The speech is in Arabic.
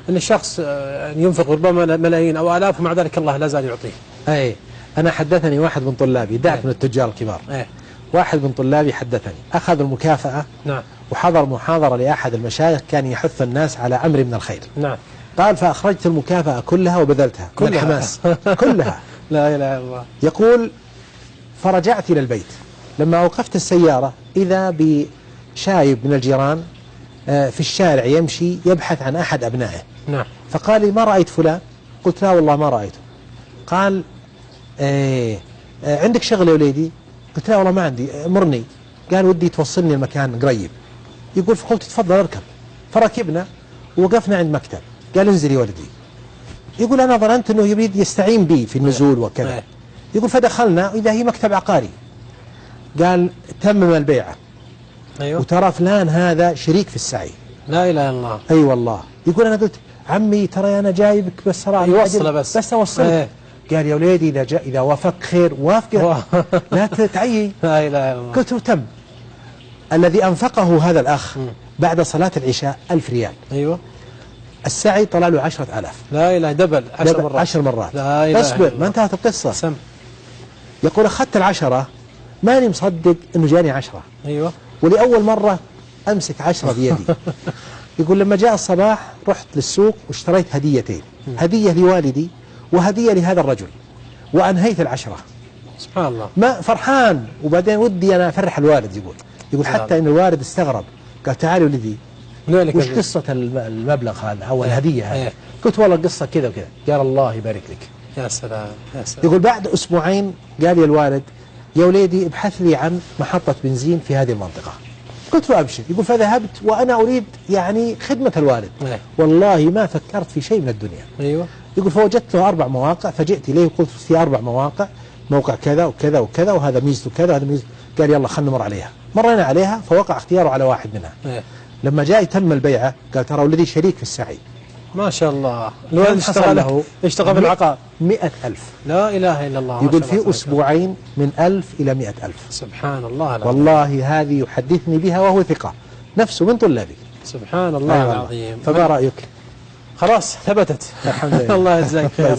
أن الشخص ينفق ربما ملايين أو آلاف ومع ذلك الله لا زال يعطيه. أي أنا حدثني واحد من طلابي، دعك من التجار الكبار، واحد من طلابي حدثني أخذ المكافأة. نعم. وحضر محاضرة لأحد المشايخ كان يحث الناس على أمر من الخير. نعم. قال فأخرجت المكافأة كلها وبذلتها كل الحماس كلها. لا إله إلا الله. يقول فرجعت إلى البيت لما أوقفت السيارة إذا بشايب من الجيران في الشارع يمشي يبحث عن أحد أبنائه. نعم. فقال لي ما رأيت فلان؟ قلت لا والله ما رأيته. قال عندك شغل يا وليدي؟ قلت لا والله ما عندي، مرني. قال ودي توصلني المكان قريب. يقول فقلت تفضل اركب، فركبنا ووقفنا عند مكتب. قال انزل يا ولدي. يقول أنا ظننت أنه يريد يستعين بي في النزول وكذا. يقول فدخلنا إذا هي مكتب عقاري. قال تمم البيعة. أيوه. وترى فلان هذا شريك في السعي. لا إله إلا الله. أي والله. يقول أنا قلت عمي ترى أنا جايبك بس ترى يوصله بس أوصله. قال يا وليدي إذا وافق خير وافقه لا تعيي. لا إله إلا الله. قلت تم. الذي أنفقه هذا الأخ بعد صلاة العشاء 1000 ريال. أيوه. السعي طلع له 10,000. لا إله، دبل 10 مرات. 10 مرات. لا إله. اصبر ما انتهت القصة. سم. يقول أخذت ال10 ماني مصدق أنه جاني 10. أيوه. ولأول مرة أمسك 10 بيدي. يقول لما جاء الصباح رحت للسوق واشتريت هديتين، هدية لوالدي وهدية لهذا الرجل، وأنهيت ال10. سبحان الله. ما فرحان. وبعدين ودي أنا أفرح الوالد. يقول حتى أن الوالد استغرب. قال تعالي ولدي وش قصة المبلغ هذا أو الهدية هذه؟ قلت والله قصة كذا وكذا. قال الله يبارك لك. يا سلام يا سلام. يقول بعد أسبوعين قال لي الوالد يا وليدي ابحث لي عن محطة بنزين في هذه المنطقة. قلت له أبشر. يقول فذهبت وأنا أريد يعني خدمة الوالد. والله ما فكرت في شيء من الدنيا. أيوة. يقول فوجدت له 4 مواقع فجئت إليه وقلت في 4 مواقع، موقع كذا وكذا وكذا وهذا ميزته كذا وهذا ميزته. قال يلا خلنا نمر عليها. مرينا عليها فوقع اختياره على واحد منها. لما جاء يتم البيعة قال ترى ولدي شريك في السعي. ما شاء الله. الولد اشتغل بالعقار 100,000. لا إله إلا الله. يقول في أسبوعين من 1000 إلى 100,000. سبحان الله. والله هذه يحدثني بها وهو ثقة نفسه من طلابي. سبحان الله العظيم. فما رأيك؟ خلاص ثبتت. الحمد لله. الله يجزاك خير.